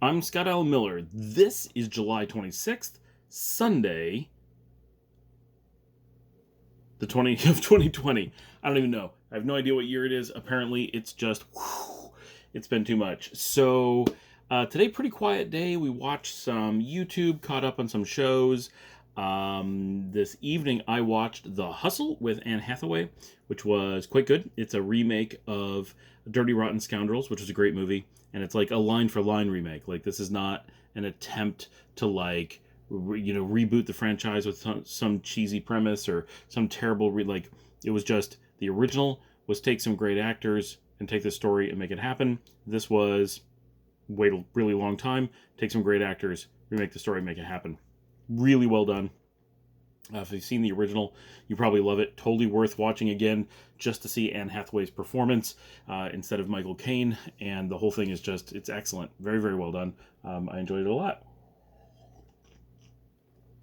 I'm Scott Allen Miller. This is July 26th, Sunday, the 20th of 2020. I don't even know. I have no idea what year it is. Apparently, it's just, it's been too much. So, today, pretty quiet day. We watched some YouTube, caught up on some shows. This evening, I watched The Hustle with Anne Hathaway, which was quite good. It's a remake of Dirty Rotten Scoundrels, which was a great movie. And it's like a line-for-line remake. Like, this is not an attempt to, like, reboot the franchise with some cheesy premise or some terrible... it was just... The original was take some great actors and take the story and make it happen. This was wait a really long time, take some great actors, remake the story, make it happen. Really well done. If you've seen the original, you probably love it. Totally worth watching again just to see Anne Hathaway's performance instead of Michael Caine. And the whole thing is just, it's excellent. Very, very well done. I enjoyed it a lot.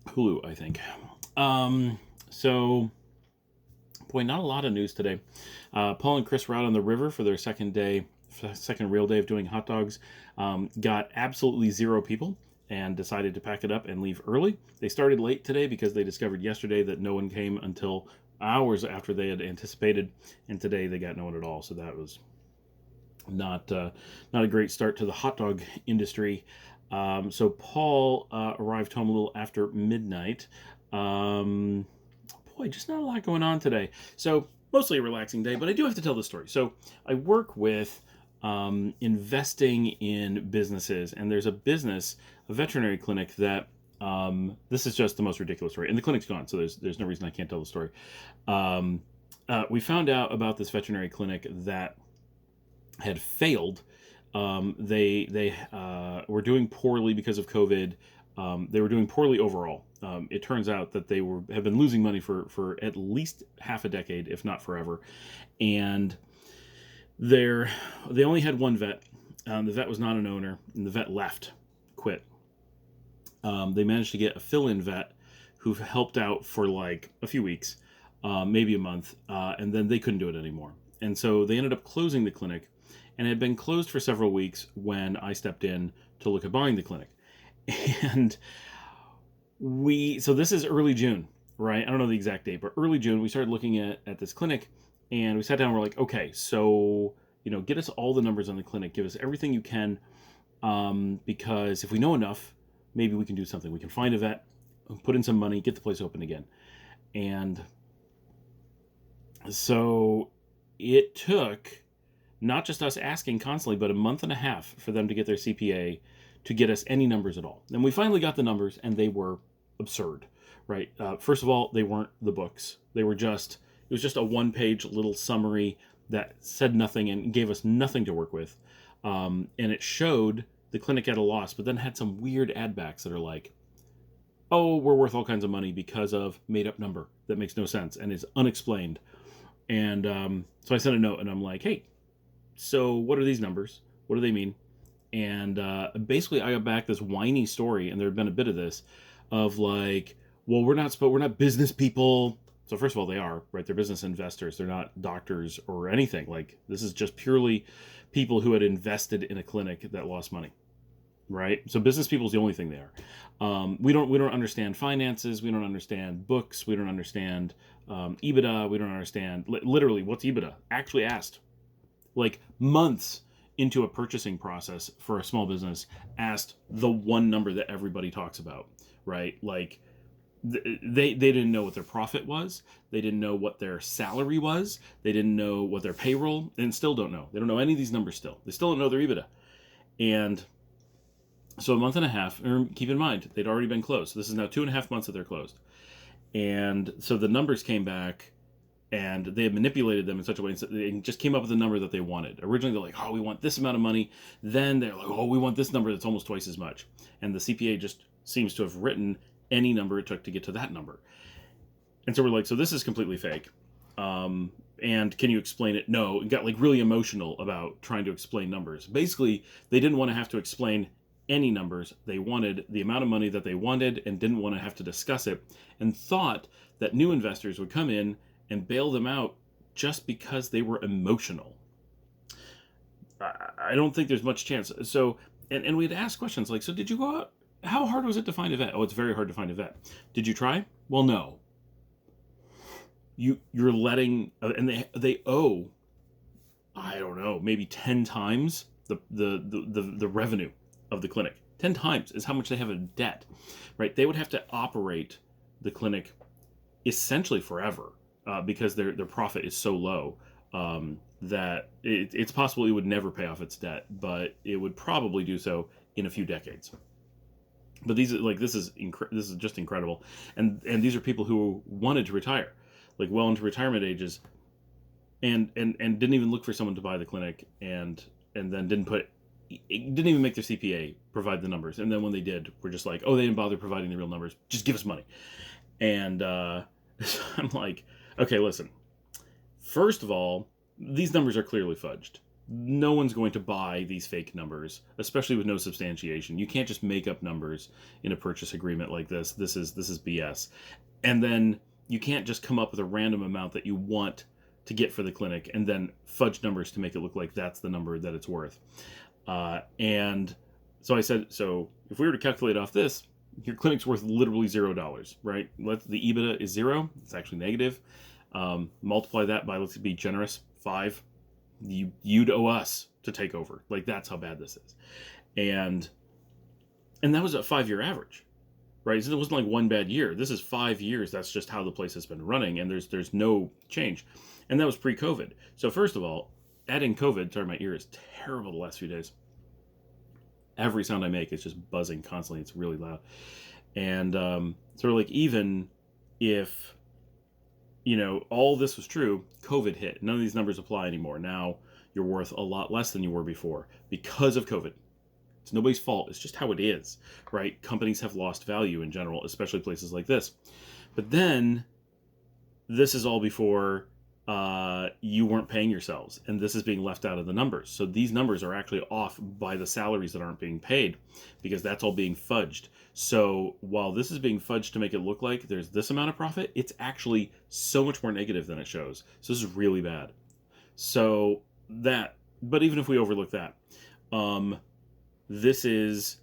Hulu, I think. Boy, not a lot of news today. Paul and Chris were out on the river for their second real day of doing hot dogs. Got absolutely zero people and decided to pack it up and leave early. They started late today because they discovered yesterday that no one came until hours after they had anticipated, and today they got no one at all. So that was not a great start to the hot dog industry. So Paul arrived home a little after midnight. Just not a lot going on today. So mostly a relaxing day, but I do have to tell the story. So I work with investing in businesses, and there's a veterinary clinic that this is just the most ridiculous story, and the clinic's gone, so there's no reason I can't tell the story. We found out about this veterinary clinic that had failed. They were doing poorly because of COVID. They were doing poorly overall. It turns out that they have been losing money for at least half a decade, if not forever, and they only had one vet. The vet was not an owner, and the vet quit. They managed to get a fill-in vet who helped out for like a few weeks, maybe a month, and then they couldn't do it anymore. And so they ended up closing the clinic, and it had been closed for several weeks when I stepped in to look at buying the clinic. And so this is early June, right? I don't know the exact date, but early June, we started looking at this clinic, and we sat down and we're like, okay, so, get us all the numbers on the clinic, give us everything you can, because if we know enough, maybe we can do something. We can find a vet, put in some money, get the place open again. And so it took not just us asking constantly, but a month and a half for them to get their CPA to get us any numbers at all. And we finally got the numbers, and they were absurd, right? First of all, they weren't the books. It was just a one-page little summary that said nothing and gave us nothing to work with. And it showed the clinic at a loss, but then had some weird add-backs that are like, oh, we're worth all kinds of money because of made-up number that makes no sense and is unexplained. And so I sent a note, and I'm like, hey, so what are these numbers? What do they mean? And basically, I got back this whiny story, and there had been a bit of this, of like, well, we're not business people. So first of all, they are, right? They're business investors. They're not doctors or anything. Like, this is just purely people who had invested in a clinic that lost money, right? So business people is the only thing they are. We don't understand finances. We don't understand books. We don't understand EBITDA. We don't understand literally what's EBITDA. Actually asked, like months into a purchasing process for a small business, asked the one number that everybody talks about, right? Like they didn't know what their profit was. They didn't know what their salary was. They didn't know what their payroll, and still don't know. They don't know any of these numbers still. They still don't know their EBITDA. And so a month and a half, keep in mind, they'd already been closed. So this is now 2.5 months that they're closed. And so the numbers came back, and they had manipulated them in such a way that they just came up with the number that they wanted. Originally, they're like, oh, we want this amount of money. Then they're like, oh, we want this number that's almost twice as much. And the CPA just seems to have written any number it took to get to that number. And so we're like, so this is completely fake. And can you explain it? No. It got like really emotional about trying to explain numbers. Basically, they didn't want to have to explain any numbers. They wanted the amount of money that they wanted and didn't want to have to discuss it, and thought that new investors would come in and bail them out just because they were emotional. I don't think there's much chance. So and we'd ask questions like, so did you go out? How hard was it to find a vet? Oh, it's very hard to find a vet. Did you try? Well, no. You're letting, and they owe, I don't know, maybe 10 times the revenue of the clinic. 10 times is how much they have in debt, right? They would have to operate the clinic essentially forever because their profit is so low that it's possible it would never pay off its debt, but it would probably do so in a few decades. But these are like this is just incredible, and these are people who wanted to retire, like well into retirement ages, and didn't even look for someone to buy the clinic, and then didn't even make their CPA provide the numbers, and then when they did, we're just like, oh, they didn't bother providing the real numbers, just give us money. And I'm like, okay, listen, first of all, these numbers are clearly fudged. No one's going to buy these fake numbers, especially with no substantiation. You can't just make up numbers in a purchase agreement like this. This is BS. And then you can't just come up with a random amount that you want to get for the clinic and then fudge numbers to make it look like that's the number that it's worth. And so I said, so if we were to calculate off this, your clinic's worth literally $0, right? The EBITDA is 0. It's actually negative. Multiply that by, let's be generous, 5. You'd owe us to take over. Like, that's how bad this is. And that was a 5-year average, right? So it wasn't like one bad year. This is 5 years. That's just how the place has been running, and there's no change. And that was pre-COVID. So first of all, adding COVID, sorry, my ear is terrible the last few days. Every sound I make is just buzzing constantly. It's really loud. And sort of like, even if all this was true, COVID hit. None of these numbers apply anymore. Now you're worth a lot less than you were before because of COVID. It's nobody's fault. It's just how it is, right? Companies have lost value in general, especially places like this. But then this is all before you weren't paying yourselves, and this is being left out of the numbers. So these numbers are actually off by the salaries that aren't being paid because that's all being fudged. So while this is being fudged to make it look like there's this amount of profit, it's actually so much more negative than it shows. So this is really bad. So but even if we overlook that, this is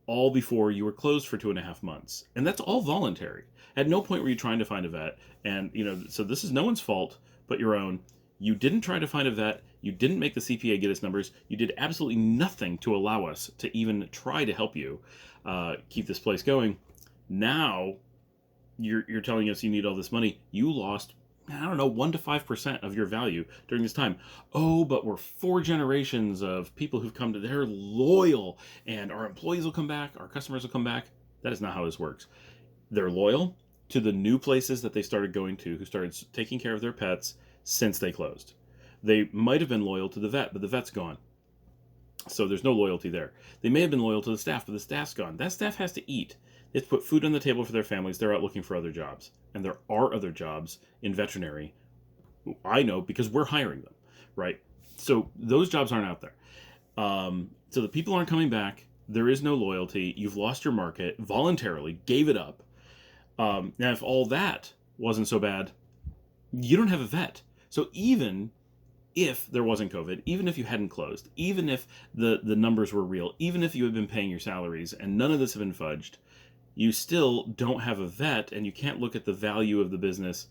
all before you were closed for 2.5 months. And that's all voluntary. At no point were you trying to find a vet. And, so this is no one's fault but your own. You didn't try to find a vet. You didn't make the CPA get us numbers. You did absolutely nothing to allow us to even try to help you keep this place going. Now you're telling us you need all this money. You lost, 1 to 5% of your value during this time. Oh, but we're 4 generations of people who've come to, they're loyal, and our employees will come back, our customers will come back. That is not how this works. They're loyal to the new places that they started going to, who started taking care of their pets since they closed. They might have been loyal to the vet, but the vet's gone. So there's no loyalty there. They may have been loyal to the staff, but the staff's gone. That staff has to eat. They have to put food on the table for their families. They're out looking for other jobs. And there are other jobs in veterinary. I know because we're hiring them, right? So those jobs aren't out there. So the people aren't coming back. There is no loyalty. You've lost your market voluntarily, gave it up. Now, if all that wasn't so bad, you don't have a vet. So even if there wasn't COVID, even if you hadn't closed, even if the numbers were real, even if you had been paying your salaries and none of this had been fudged, you still don't have a vet, and you can't look at the value of the business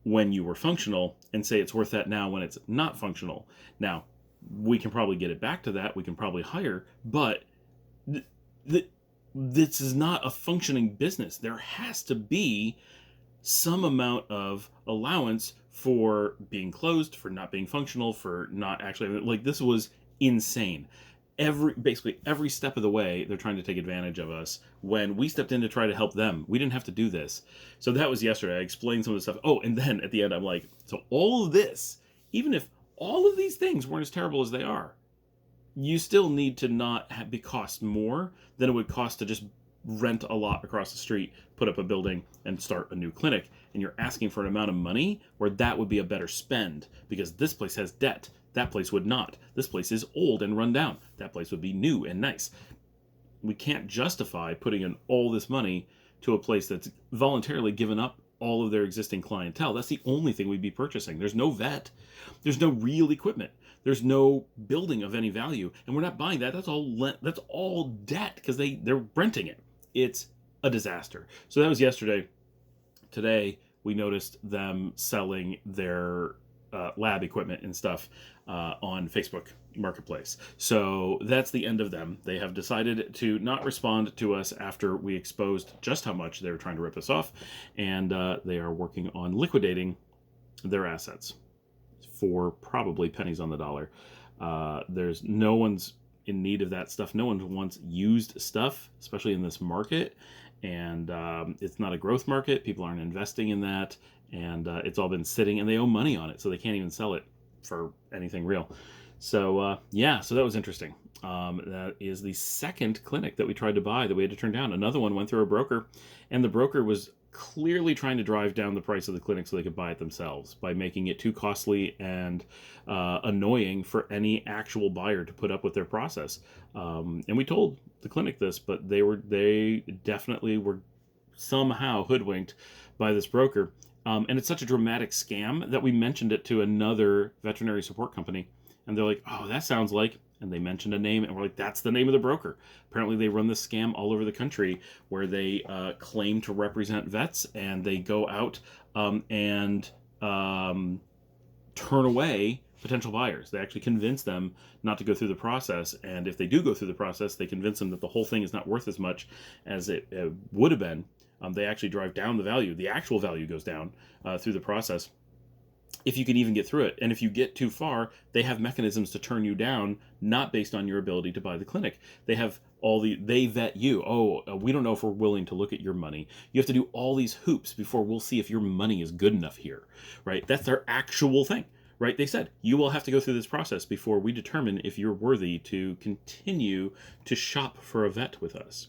when you were functional and say it's worth that now when it's not functional. Now, we can probably get it back to that. We can probably hire, but this is not a functioning business. There has to be some amount of allowance for being closed, for not being functional, for not actually, like, this was insane. Basically every step of the way, they're trying to take advantage of us when we stepped in to try to help them. We didn't have to do this. So that was yesterday. I explained some of the stuff. Oh, and then at the end, I'm like, so all of this, even if all of these things weren't as terrible as they are, you still need to not cost more than it would cost to just rent a lot across the street, put up a building, and start a new clinic. And you're asking for an amount of money where that would be a better spend, because this place has debt. That place would not. This place is old and run down. That place would be new and nice. We can't justify putting in all this money to a place that's voluntarily given up all of their existing clientele. That's the only thing we'd be purchasing. There's no vet. There's no real equipment. There's no building of any value, and we're not buying that. That's all debt because they're renting it. It's a disaster. So that was yesterday. Today we noticed them selling their lab equipment and stuff on Facebook Marketplace. So that's the end of them. They have decided to not respond to us after we exposed just how much they were trying to rip us off, and they are working on liquidating their assets for probably pennies on the dollar. There's no one's in need of that stuff. No one wants used stuff, especially in this market. And it's not a growth market. People aren't investing in that. And it's all been sitting, and they owe money on it, so they can't even sell it for anything real. So, so that was interesting. That is the second clinic that we tried to buy that we had to turn down. Another one went through a broker, and the broker was clearly trying to drive down the price of the clinic so they could buy it themselves by making it too costly and annoying for any actual buyer to put up with their process. And we told the clinic this, but they definitely were somehow hoodwinked by this broker. And it's such a dramatic scam that we mentioned it to another veterinary support company, and they're like, "Oh, that sounds like," and they mentioned a name, and we're like, "That's the name of the broker." Apparently, they run this scam all over the country where they claim to represent vets, and they go out and turn away potential buyers. They actually convince them not to go through the process, and if they do go through the process, they convince them that the whole thing is not worth as much as it would have been. They actually drive down the value. The actual value goes down through the process, if you can even get through it. And if you get too far, they have mechanisms to turn you down, not based on your ability to buy the clinic. They vet you. Oh, we don't know if we're willing to look at your money. You have to do all these hoops before we'll see if your money is good enough here, right? That's their actual thing, right? They said, you will have to go through this process before we determine if you're worthy to continue to shop for a vet with us.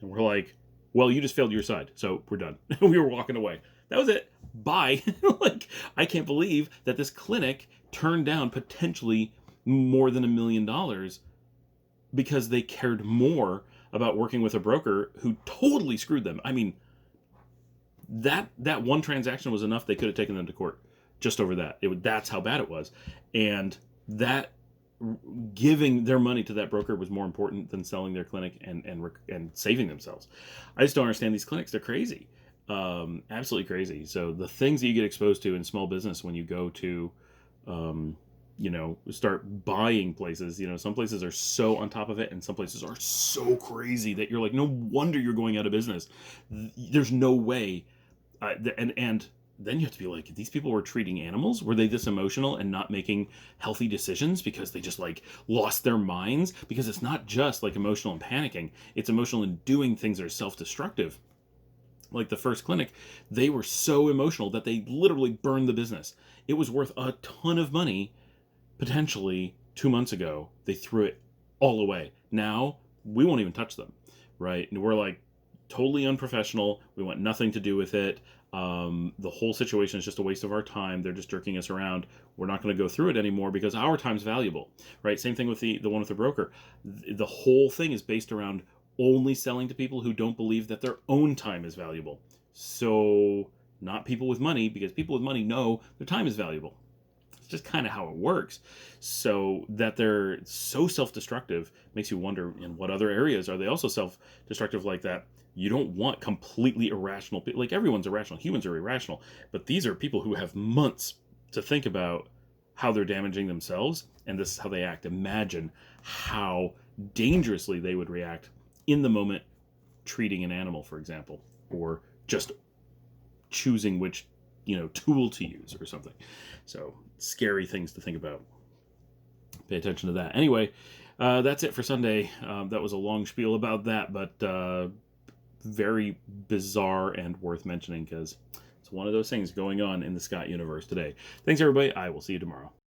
And we're like, well, you just failed your side, so we're done. We were walking away. That was it. Bye. Like, I can't believe that this clinic turned down potentially more than $1 million because they cared more about working with a broker who totally screwed them. I mean, that one transaction was enough. They could have taken them to court just over that. That's how bad it was. And that giving their money to that broker was more important than selling their clinic and saving themselves. I just don't understand these clinics. They're crazy. Absolutely crazy. So the things that you get exposed to in small business when you go to, start buying places, some places are so on top of it and some places are so crazy that you're like, no wonder you're going out of business. There's no way. And then you have to be like, these people were treating animals? Were they this emotional and not making healthy decisions because they just like lost their minds? Because it's not just like emotional and panicking. It's emotional and doing things that are self-destructive. Like the first clinic, they were so emotional that they literally burned the business. It was worth a ton of money, potentially 2 months ago. They threw it all away. Now, we won't even touch them, right? And we're like totally unprofessional. We want nothing to do with it. The whole situation is just a waste of our time. They're just jerking us around. We're not going to go through it anymore because our time's valuable, right? Same thing with the one with the broker. The whole thing is based around only selling to people who don't believe that their own time is valuable. So not people with money, because people with money know their time is valuable. It's just kind of how it works. So that they're so self-destructive makes you wonder, in what other areas are they also self-destructive like that? You don't want completely irrational people. Like, everyone's irrational. Humans are irrational. But these are people who have months to think about how they're damaging themselves, and this is how they act. Imagine how dangerously they would react in the moment treating an animal, for example, or just choosing which, tool to use or something. So, scary things to think about. Pay attention to that. Anyway, that's it for Sunday. That was a long spiel about that, but very bizarre and worth mentioning because it's one of those things going on in the Scott universe today. Thanks, everybody. I will see you tomorrow.